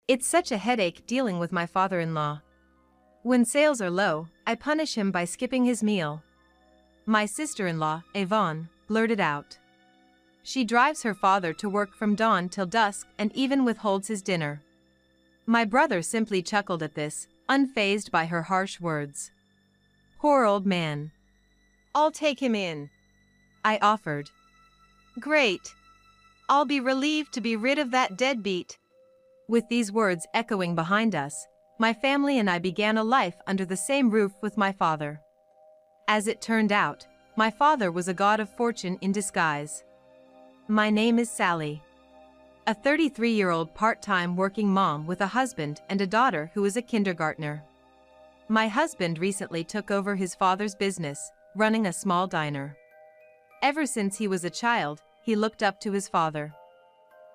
It's such a headache dealing with my father-in-law. When sales are low, I punish him by skipping his meal. My sister-in-law, Yvonne, blurted out. She drives her father to work from dawn till dusk and even withholds his dinner. My brother simply chuckled at this, unfazed by her harsh words. Poor old man. I'll take him in, I offered. Great. I'll be relieved to be rid of that deadbeat. With these words echoing behind us, my family and I began a life under the same roof with my father. As it turned out, my father was a god of fortune in disguise. My name is Sally. A 33-year-old part-time working mom with a husband and a daughter who is a kindergartner. My husband recently took over his father's business, running a small diner. Ever since he was a child, he looked up to his father,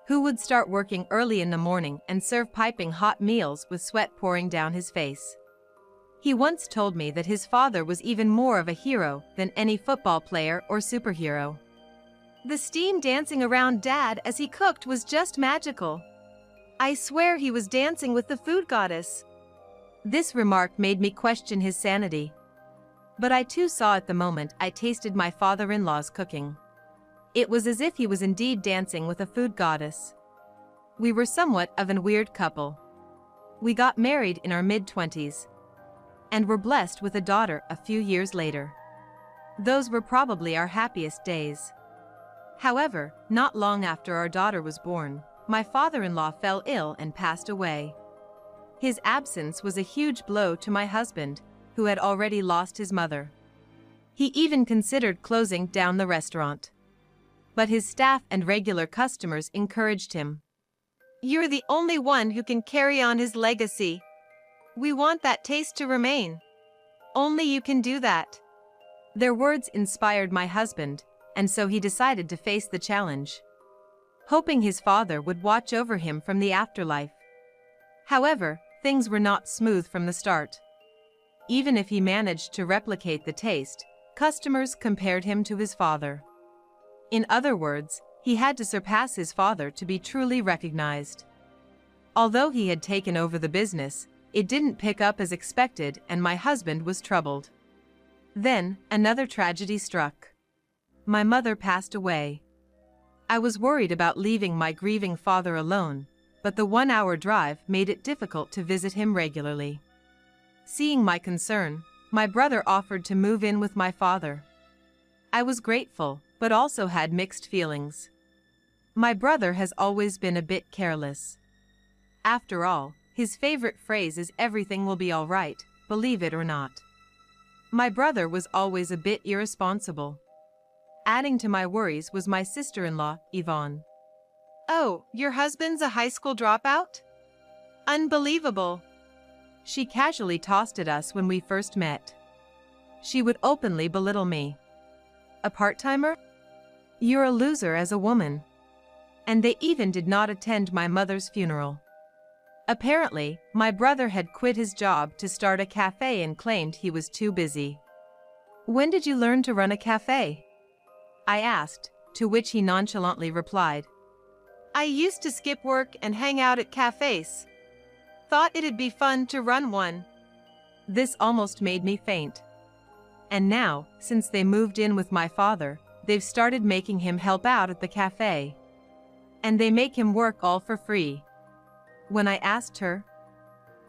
who would start working early in the morning and serve piping hot meals with sweat pouring down his face. He once told me that his father was even more of a hero than any football player or superhero. The steam dancing around Dad as he cooked was just magical. I swear he was dancing with the food goddess. This remark made me question his sanity. But I too saw at the moment I tasted my father-in-law's cooking. It was as if he was indeed dancing with a food goddess. We were somewhat of a weird couple. We got married in our mid-20s. And were blessed with a daughter a few years later. Those were probably our happiest days. However, not long after our daughter was born, my father-in-law fell ill and passed away. His absence was a huge blow to my husband, who had already lost his mother. He even considered closing down the restaurant. But his staff and regular customers encouraged him. You're the only one who can carry on his legacy. We want that taste to remain. Only you can do that. Their words inspired my husband, and so he decided to face the challenge, hoping his father would watch over him from the afterlife. However, things were not smooth from the start. Even if he managed to replicate the taste, customers compared him to his father. In other words, he had to surpass his father to be truly recognized. Although he had taken over the business, it didn't pick up as expected and my husband was troubled. Then, another tragedy struck. My mother passed away. I was worried about leaving my grieving father alone, but the 1-hour drive made it difficult to visit him regularly. Seeing my concern, my brother offered to move in with my father. I was grateful, but also had mixed feelings. My brother has always been a bit careless. After all, his favorite phrase is "everything will be all right, believe it or not." My brother was always a bit irresponsible. Adding to my worries was my sister-in-law, Yvonne. Oh, your husband's a high school dropout? Unbelievable. She casually tossed at us when we first met. She would openly belittle me. A part-timer? You're a loser as a woman. And they even did not attend my mother's funeral. Apparently, my brother had quit his job to start a cafe and claimed he was too busy. When did you learn to run a cafe? I asked, to which he nonchalantly replied. I used to skip work and hang out at cafes. Thought it'd be fun to run one. This almost made me faint. And now, since they moved in with my father, they've started making him help out at the cafe. And they make him work all for free. When I asked her,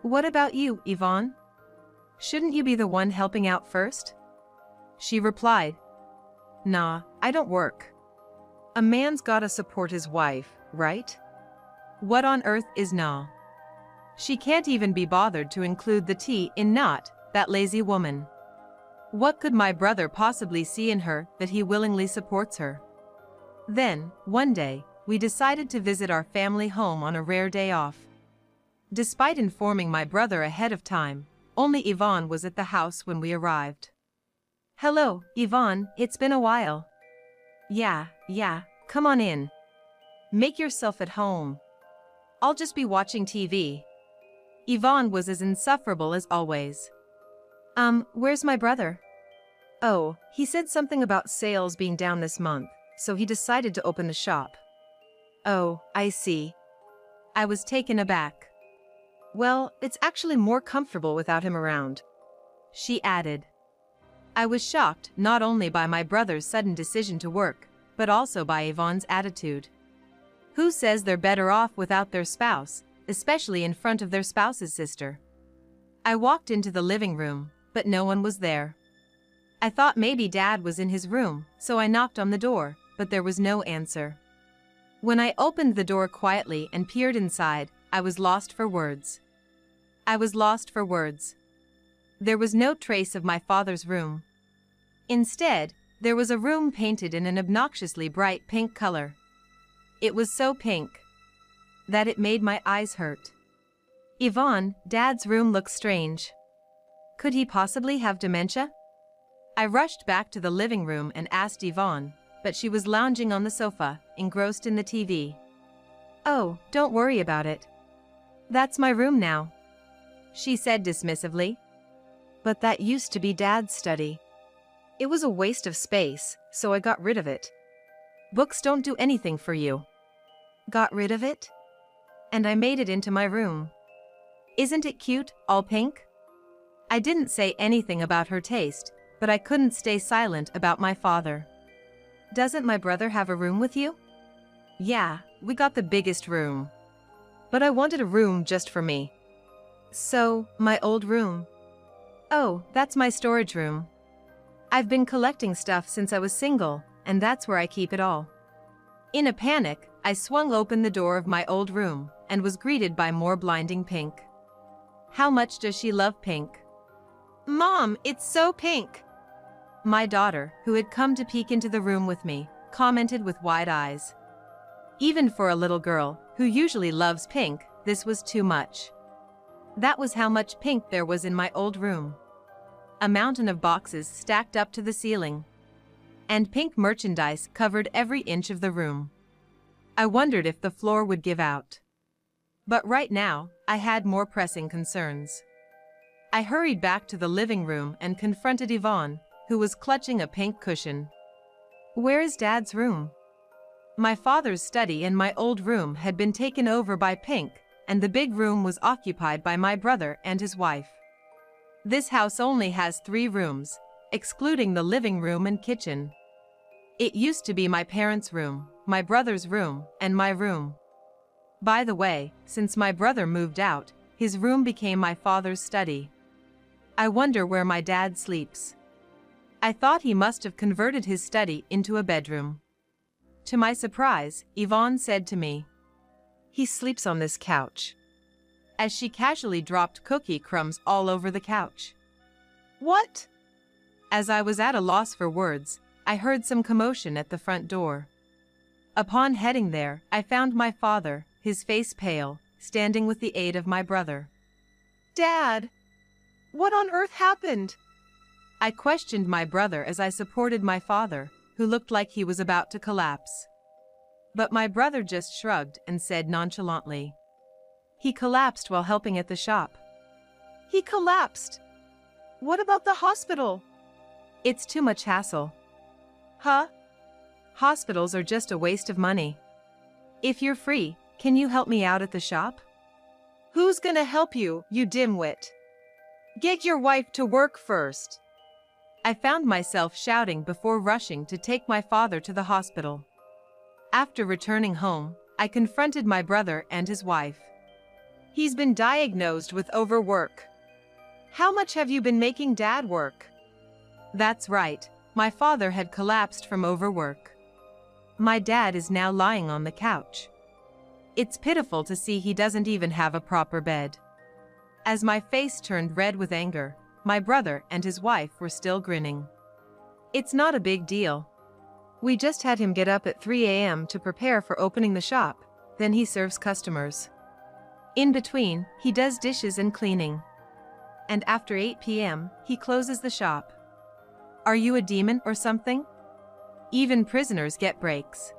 "What about you, Yvonne? Shouldn't you be the one helping out first?" She replied, "Nah, I don't work. A man's gotta support his wife, right? What on earth is nah?" She can't even be bothered to include the T in not, that lazy woman. What could my brother possibly see in her that he willingly supports her? Then, one day, we decided to visit our family home on a rare day off. Despite informing my brother ahead of time, only Yvonne was at the house when we arrived. Hello, Yvonne, it's been a while. Yeah, come on in. Make yourself at home. I'll just be watching TV. Yvonne was as insufferable as always. Where's my brother? Oh, he said something about sales being down this month, so he decided to open the shop. Oh, I see. I was taken aback. Well, it's actually more comfortable without him around, she added. I was shocked not only by my brother's sudden decision to work, but also by Yvonne's attitude. Who says they're better off without their spouse, especially in front of their spouse's sister? I walked into the living room, but no one was there. I thought maybe Dad was in his room, so I knocked on the door, but there was no answer. When I opened the door quietly and peered inside, I was lost for words. I was lost for words. There was no trace of my father's room. Instead, there was a room painted in an obnoxiously bright pink color. It was so pink that it made my eyes hurt. Yvonne, Dad's room looks strange. Could he possibly have dementia? I rushed back to the living room and asked Yvonne, but she was lounging on the sofa, engrossed in the TV. Oh, don't worry about it. That's my room now, she said dismissively. But that used to be Dad's study. It was a waste of space, so I got rid of it. Books don't do anything for you. Got rid of it? And I made it into my room. Isn't it cute, all pink? I didn't say anything about her taste, but I couldn't stay silent about my father. Doesn't my brother have a room with you? Yeah, we got the biggest room. But I wanted a room just for me. So, my old room. Oh, that's my storage room. I've been collecting stuff since I was single, and that's where I keep it all. In a panic, I swung open the door of my old room, and was greeted by more blinding pink. How much does she love pink? Mom, it's so pink! My daughter, who had come to peek into the room with me, commented with wide eyes. Even for a little girl, who usually loves pink, this was too much. That was how much pink there was in my old room. A mountain of boxes stacked up to the ceiling. And pink merchandise covered every inch of the room. I wondered if the floor would give out. But right now, I had more pressing concerns. I hurried back to the living room and confronted Yvonne, who was clutching a pink cushion. Where is Dad's room? My father's study and my old room had been taken over by pink, and the big room was occupied by my brother and his wife. This house only has 3 rooms, excluding the living room and kitchen. It used to be my parents' room, my brother's room, and my room. By the way, since my brother moved out, his room became my father's study. I wonder where my dad sleeps. I thought he must have converted his study into a bedroom. To my surprise, Yvonne said to me, "He sleeps on this couch," as she casually dropped cookie crumbs all over the couch. What? As I was at a loss for words, I heard some commotion at the front door. Upon heading there, I found my father, his face pale, standing with the aid of my brother. Dad! What on earth happened? I questioned my brother as I supported my father, who looked like he was about to collapse. But my brother just shrugged and said nonchalantly, "He collapsed while helping at the shop." He collapsed? What about the hospital? It's too much hassle. Huh? Hospitals are just a waste of money. If you're free, can you help me out at the shop? Who's gonna help you, you dimwit? Get your wife to work first. I found myself shouting before rushing to take my father to the hospital. After returning home, I confronted my brother and his wife. He's been diagnosed with overwork. How much have you been making Dad work? That's right, my father had collapsed from overwork. My dad is now lying on the couch. It's pitiful to see he doesn't even have a proper bed. As my face turned red with anger, my brother and his wife were still grinning. It's not a big deal. We just had him get up at 3 a.m. to prepare for opening the shop, then he serves customers. In between, he does dishes and cleaning. And after 8 p.m., he closes the shop. Are you a demon or something? Even prisoners get breaks.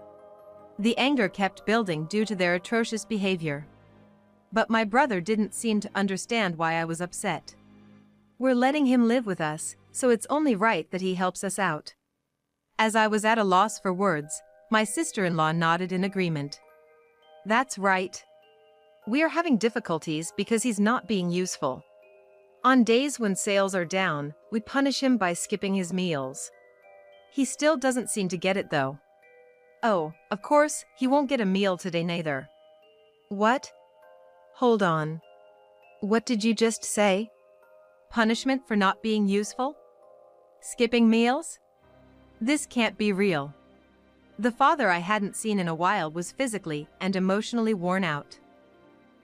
The anger kept building due to their atrocious behavior. But my brother didn't seem to understand why I was upset. We're letting him live with us, so it's only right that he helps us out. As I was at a loss for words, my sister-in-law nodded in agreement. That's right. We are having difficulties because he's not being useful. On days when sales are down, we punish him by skipping his meals. He still doesn't seem to get it though. Oh, of course, he won't get a meal today neither. What? Hold on. What did you just say? Punishment for not being useful? Skipping meals? This can't be real. The father I hadn't seen in a while was physically and emotionally worn out.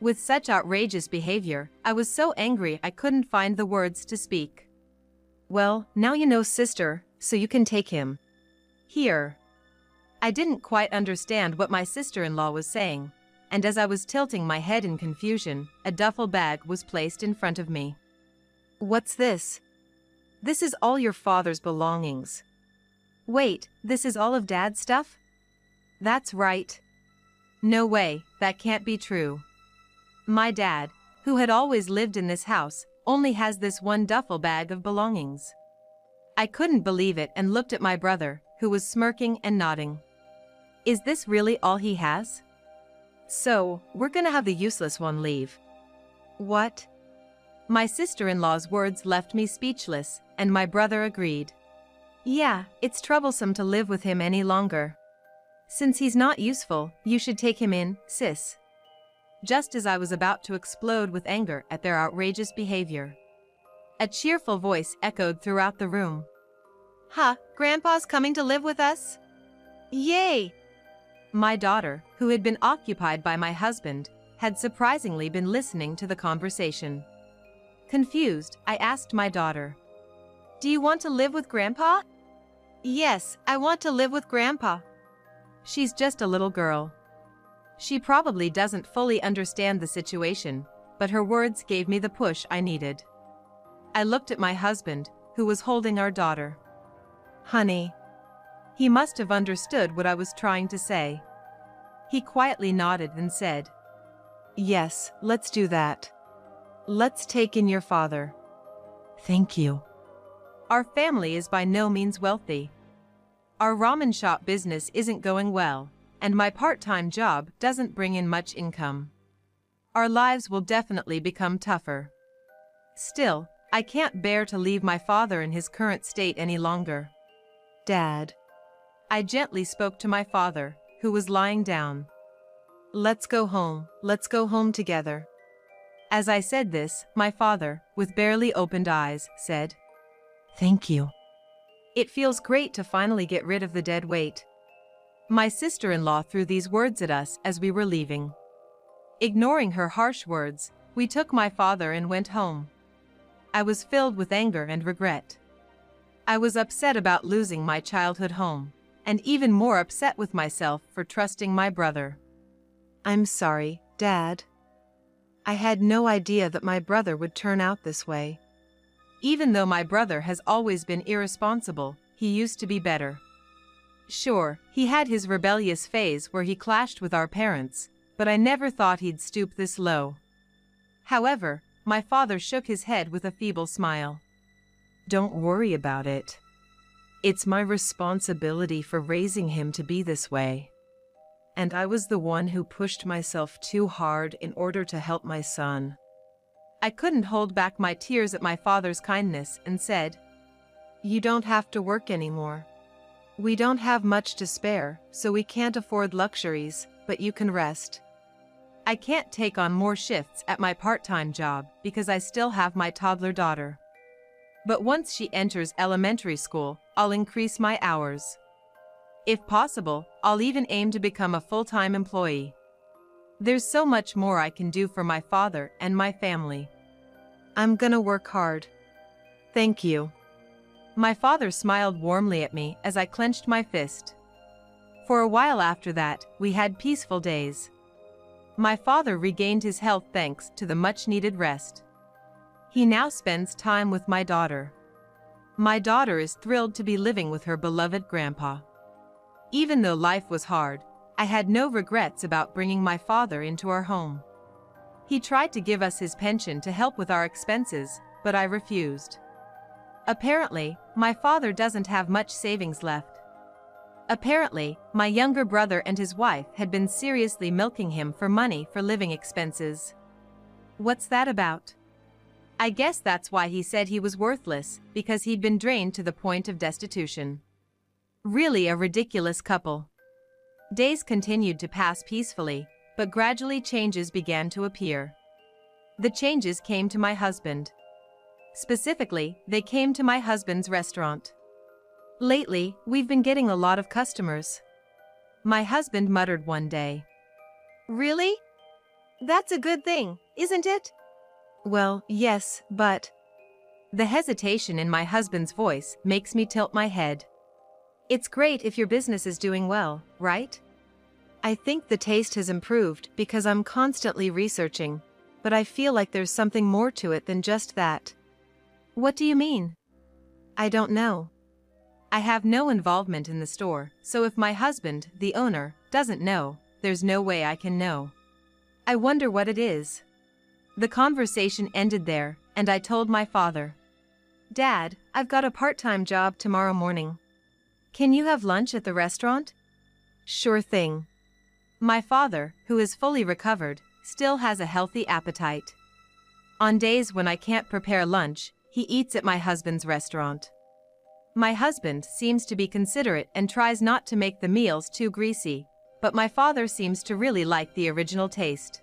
With such outrageous behavior, I was so angry I couldn't find the words to speak. Well, now you know, sister, so you can take him. Here. I didn't quite understand what my sister-in-law was saying, and as I was tilting my head in confusion, a duffel bag was placed in front of me. What's this? This is all your father's belongings. Wait, this is all of Dad's stuff? That's right. No way, that can't be true. My dad, who had always lived in this house, only has this one duffel bag of belongings. I couldn't believe it and looked at my brother, who was smirking and nodding. Is this really all he has? So, we're gonna have the useless one leave. What? My sister-in-law's words left me speechless, and my brother agreed. Yeah, it's troublesome to live with him any longer. Since he's not useful, you should take him in, sis. Just as I was about to explode with anger at their outrageous behavior, a cheerful voice echoed throughout the room. Huh, Grandpa's coming to live with us? Yay! My daughter, who had been occupied by my husband, had surprisingly been listening to the conversation. Confused, I asked my daughter, "Do you want to live with Grandpa?" "Yes, I want to live with Grandpa." She's just a little girl. She probably doesn't fully understand the situation, but her words gave me the push I needed. I looked at my husband, who was holding our daughter. Honey. He must have understood what I was trying to say. He quietly nodded and said, "Yes, let's do that. Let's take in your father." Thank you. Our family is by no means wealthy. Our ramen shop business isn't going well, and my part-time job doesn't bring in much income. Our lives will definitely become tougher. Still, I can't bear to leave my father in his current state any longer. Dad. I gently spoke to my father, who was lying down. Let's go home together. As I said this, my father, with barely opened eyes, said, "Thank you. It feels great to finally get rid of the dead weight." My sister-in-law threw these words at us as we were leaving. Ignoring her harsh words, we took my father and went home. I was filled with anger and regret. I was upset about losing my childhood home, and even more upset with myself for trusting my brother. I'm sorry, Dad. I had no idea that my brother would turn out this way. Even though my brother has always been irresponsible, he used to be better. Sure, he had his rebellious phase where he clashed with our parents, but I never thought he'd stoop this low. However, my father shook his head with a feeble smile. Don't worry about it. It's my responsibility for raising him to be this way. And I was the one who pushed myself too hard in order to help my son. I couldn't hold back my tears at my father's kindness and said, "You don't have to work anymore. We don't have much to spare, so we can't afford luxuries, but you can rest. I can't take on more shifts at my part-time job because I still have my toddler daughter. But once she enters elementary school, I'll increase my hours. If possible, I'll even aim to become a full-time employee. There's so much more I can do for my father and my family. I'm gonna work hard. Thank you." My father smiled warmly at me as I clenched my fist. For a while after that, we had peaceful days. My father regained his health thanks to the much-needed rest. He now spends time with my daughter. My daughter is thrilled to be living with her beloved grandpa. Even though life was hard, I had no regrets about bringing my father into our home. He tried to give us his pension to help with our expenses, but I refused. Apparently, my father doesn't have much savings left. Apparently, my younger brother and his wife had been seriously milking him for money for living expenses. What's that about? I guess that's why he said he was worthless, because he'd been drained to the point of destitution. Really a ridiculous couple. Days continued to pass peacefully, but gradually changes began to appear. The changes came to my husband. Specifically, they came to my husband's restaurant. Lately, we've been getting a lot of customers. My husband muttered one day. Really? That's a good thing, isn't it? Well, yes, but... The hesitation in my husband's voice makes me tilt my head. It's great if your business is doing well, right? I think the taste has improved because I'm constantly researching, but I feel like there's something more to it than just that. What do you mean? I don't know. I have no involvement in the store, so if my husband, the owner, doesn't know, there's no way I can know. I wonder what it is. The conversation ended there, and I told my father. Dad, I've got a part-time job tomorrow morning. Can you have lunch at the restaurant? Sure thing. My father, who is fully recovered, still has a healthy appetite. On days when I can't prepare lunch, he eats at my husband's restaurant. My husband seems to be considerate and tries not to make the meals too greasy, but my father seems to really like the original taste.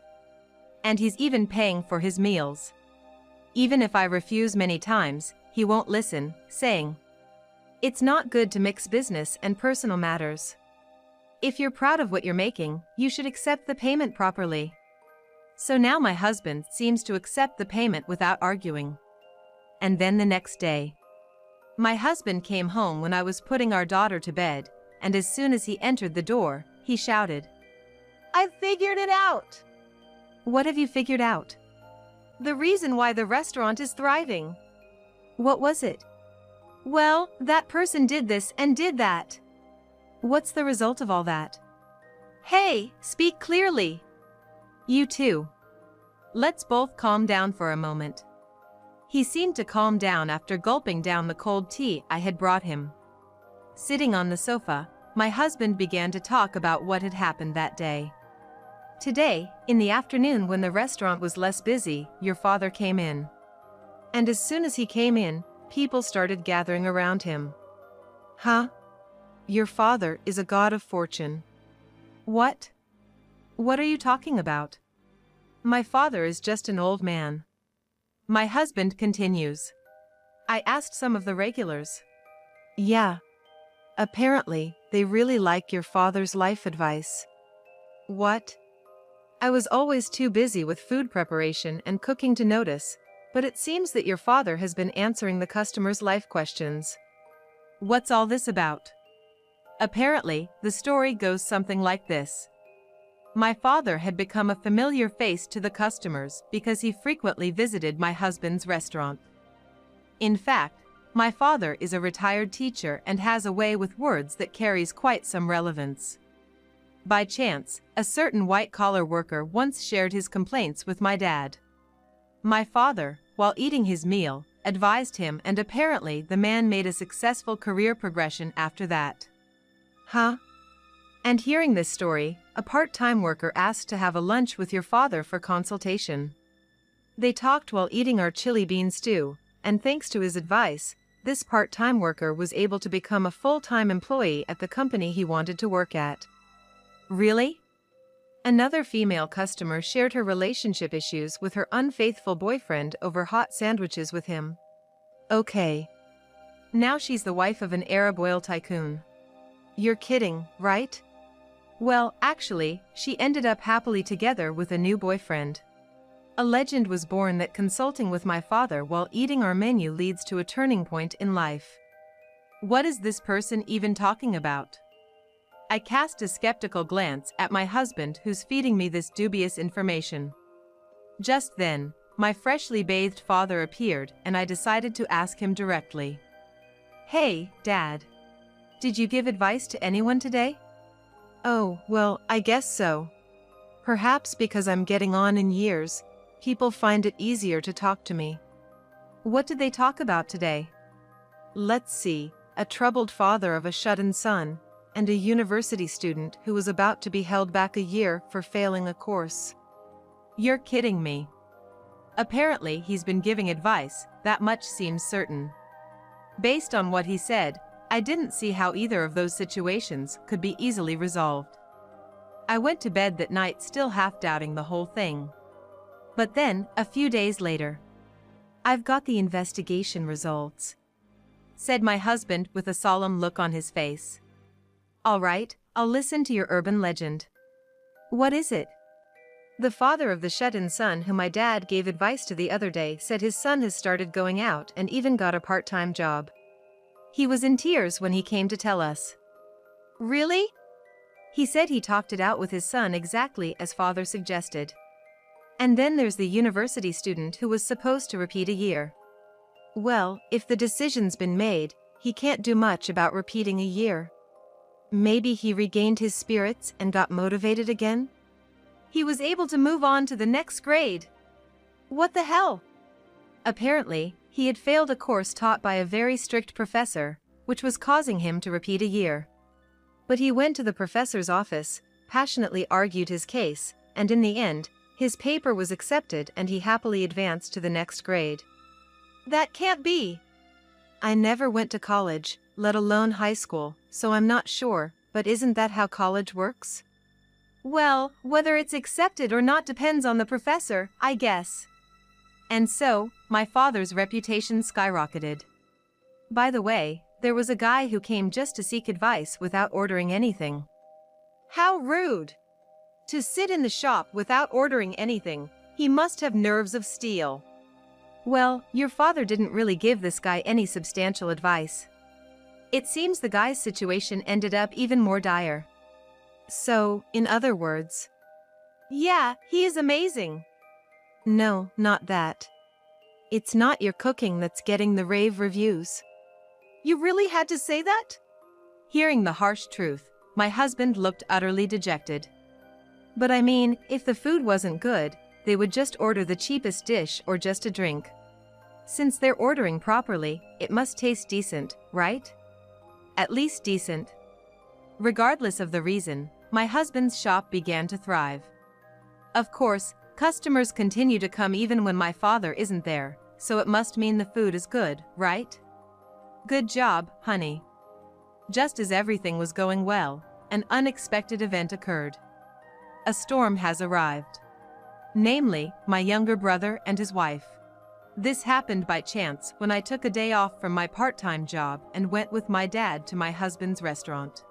And he's even paying for his meals. Even if I refuse many times, he won't listen, saying, "It's not good to mix business and personal matters. If you're proud of what you're making, you should accept the payment properly." So now my husband seems to accept the payment without arguing. And then the next day, my husband came home when I was putting our daughter to bed, and as soon as he entered the door, he shouted, "I've figured it out!" What have you figured out? The reason why the restaurant is thriving. What was it? Well, that person did this and did that. What's the result of all that? Hey, speak clearly. You too. Let's both calm down for a moment. He seemed to calm down after gulping down the cold tea I had brought him. Sitting on the sofa, my husband began to talk about what had happened that day. Today, in the afternoon when the restaurant was less busy, your father came in. And as soon as he came in, people started gathering around him. Huh? Your father is a god of fortune. What? What are you talking about? My father is just an old man. My husband continues. I asked some of the regulars. Yeah. Apparently, they really like your father's life advice. What? I was always too busy with food preparation and cooking to notice, but it seems that your father has been answering the customers' life questions. What's all this about? Apparently, the story goes something like this. My father had become a familiar face to the customers because he frequently visited my husband's restaurant. In fact, my father is a retired teacher and has a way with words that carries quite some relevance. By chance, a certain white-collar worker once shared his complaints with my dad. My father, while eating his meal, advised him, and apparently the man made a successful career progression after that. Huh? And hearing this story, a part-time worker asked to have a lunch with your father for consultation. They talked while eating our chili bean stew, and thanks to his advice, this part-time worker was able to become a full-time employee at the company he wanted to work at. Really? Another female customer shared her relationship issues with her unfaithful boyfriend over hot sandwiches with him. Okay. Now she's the wife of an Arab oil tycoon. You're kidding, right? Well, actually, she ended up happily together with a new boyfriend. A legend was born that consulting with my father while eating our menu leads to a turning point in life. What is this person even talking about? I cast a skeptical glance at my husband who's feeding me this dubious information. Just then, my freshly bathed father appeared and I decided to ask him directly. Hey, Dad. Did you give advice to anyone today? Oh, well, I guess so. Perhaps because I'm getting on in years, people find it easier to talk to me. What did they talk about today? Let's see, a troubled father of a shut-in son, and a university student who was about to be held back a year for failing a course. You're kidding me. Apparently, he's been giving advice, that much seems certain. Based on what he said, I didn't see how either of those situations could be easily resolved. I went to bed that night still half-doubting the whole thing. But then, a few days later, "I've got the investigation results," said my husband with a solemn look on his face. "All right, I'll listen to your urban legend." "What is it?" "The father of the shut-in son whom my dad gave advice to the other day said his son has started going out and even got a part-time job. He was in tears when he came to tell us." "Really?" "He said he talked it out with his son exactly as father suggested. And then there's the university student who was supposed to repeat a year. Well, if the decision's been made, he can't do much about repeating a year. Maybe he regained his spirits and got motivated again? He was able to move on to the next grade. What the hell?" Apparently, he had failed a course taught by a very strict professor, which was causing him to repeat a year. But he went to the professor's office, passionately argued his case, and in the end, his paper was accepted and he happily advanced to the next grade. "That can't be." "I never went to college, let alone high school, so I'm not sure, but isn't that how college works?" "Well, whether it's accepted or not depends on the professor, I guess." And so, my father's reputation skyrocketed. By the way, there was a guy who came just to seek advice without ordering anything. How rude! To sit in the shop without ordering anything, he must have nerves of steel. Well, your father didn't really give this guy any substantial advice. It seems the guy's situation ended up even more dire. So, in other words, "Yeah, he is amazing." No, not that. It's not your cooking that's getting the rave reviews. You really had to say that? Hearing the harsh truth, my husband looked utterly dejected. But I mean, if the food wasn't good, they would just order the cheapest dish or just a drink. Since they're ordering properly, it must taste decent, right? At least decent. Regardless of the reason, my husband's shop began to thrive. Of course, customers continue to come even when my father isn't there, so it must mean the food is good, right? Good job, honey. Just as everything was going well, an unexpected event occurred. A storm has arrived. Namely, my younger brother and his wife. This happened by chance when I took a day off from my part-time job and went with my dad to my husband's restaurant.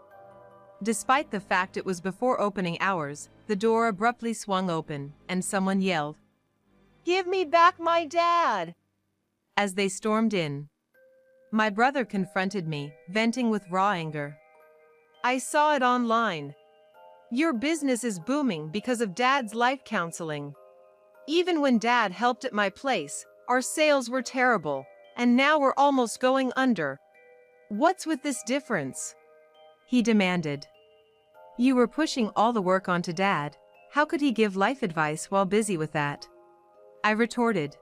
Despite the fact it was before opening hours, the door abruptly swung open, and someone yelled, "Give me back my dad!" as they stormed in. My brother confronted me, venting with raw anger. "I saw it online. Your business is booming because of Dad's life counseling. Even when Dad helped at my place, our sales were terrible, and now we're almost going under. What's with this difference?" he demanded. "You were pushing all the work onto Dad. How could he give life advice while busy with that?" I retorted.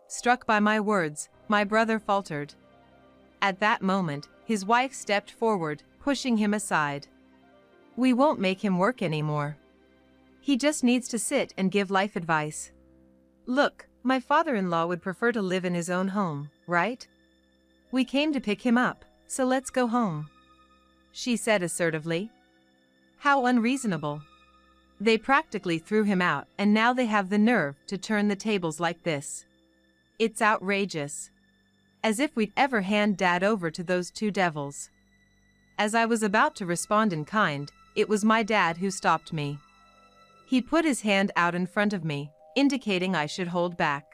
Struck by my words, my brother faltered. At that moment, his wife stepped forward, pushing him aside. "We won't make him work anymore. He just needs to sit and give life advice. Look, my father-in-law would prefer to live in his own home, right? We came to pick him up, so let's go home," she said assertively. How unreasonable. They practically threw him out, and now they have the nerve to turn the tables like this. It's outrageous. As if we'd ever hand Dad over to those two devils. As I was about to respond in kind, it was my dad who stopped me. He put his hand out in front of me, indicating I should hold back.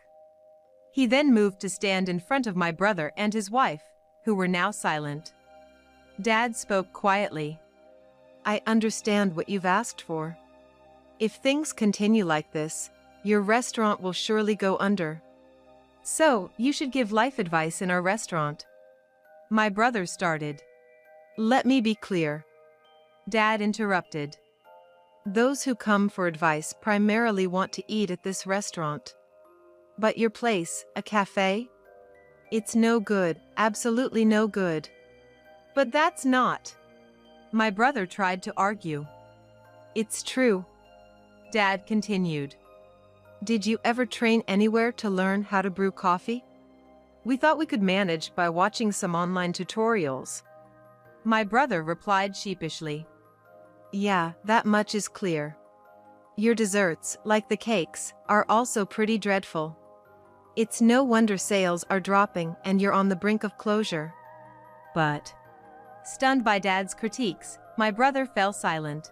He then moved to stand in front of my brother and his wife, who were now silent. Dad spoke quietly. "I understand what you've asked for. If things continue like this, your restaurant will surely go under. So, you should give life advice in our restaurant." My brother started. "Let me be clear," Dad interrupted. "Those who come for advice primarily want to eat at this restaurant. But your place, a cafe? It's no good, absolutely no good." "But that's not." My brother tried to argue. It's true. Dad continued. Did you ever train anywhere to learn how to brew coffee? We thought we could manage by watching some online tutorials. My brother replied sheepishly. Yeah, that much is clear. Your desserts, like the cakes, are also pretty dreadful. It's no wonder sales are dropping and you're on the brink of closure. But, stunned by Dad's critiques, my brother fell silent.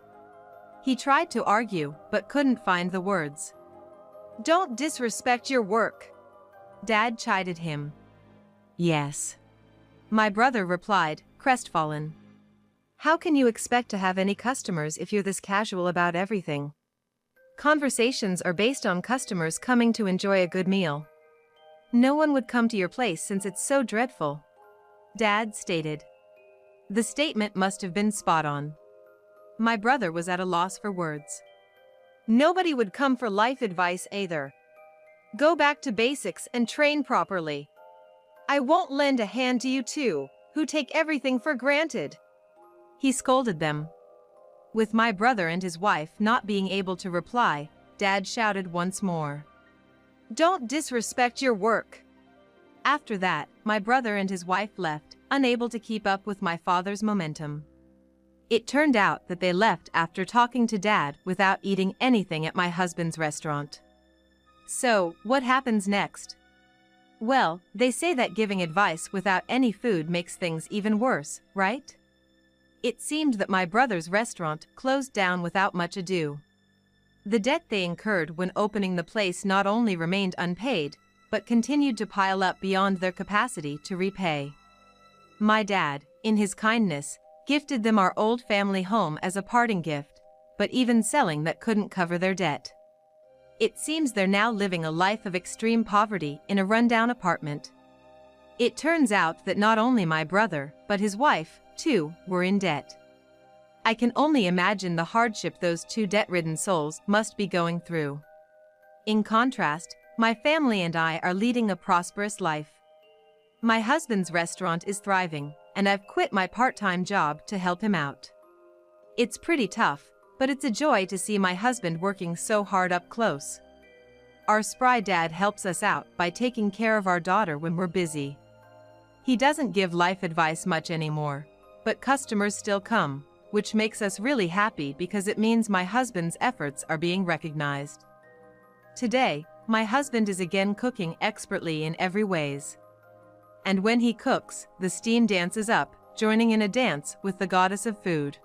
He tried to argue, but couldn't find the words. Don't disrespect your work. Dad chided him. Yes. My brother replied, crestfallen. How can you expect to have any customers if you're this casual about everything? Conversations are based on customers coming to enjoy a good meal. No one would come to your place since it's so dreadful. Dad stated. The statement must have been spot on. My brother was at a loss for words. Nobody would come for life advice either. Go back to basics and train properly. I won't lend a hand to you two, who take everything for granted. He scolded them. With my brother and his wife not being able to reply, Dad shouted once more. Don't disrespect your work. After that, my brother and his wife left, unable to keep up with my father's momentum. It turned out that they left after talking to Dad without eating anything at my husband's restaurant. So, what happens next? Well, they say that giving advice without any food makes things even worse, right? It seemed that my brother's restaurant closed down without much ado. The debt they incurred when opening the place not only remained unpaid, but continued to pile up beyond their capacity to repay. My dad, in his kindness, gifted them our old family home as a parting gift, but even selling that couldn't cover their debt. It seems they're now living a life of extreme poverty in a rundown apartment. It turns out that not only my brother, but his wife, too, were in debt. I can only imagine the hardship those two debt-ridden souls must be going through. In contrast, my family and I are leading a prosperous life. My husband's restaurant is thriving, and I've quit my part-time job to help him out. It's pretty tough, but it's a joy to see my husband working so hard up close. Our spry dad helps us out by taking care of our daughter when we're busy. He doesn't give life advice much anymore, but customers still come, which makes us really happy because it means my husband's efforts are being recognized. Today, my husband is again cooking expertly in every ways. And when he cooks, the steam dances up, joining in a dance with the goddess of food.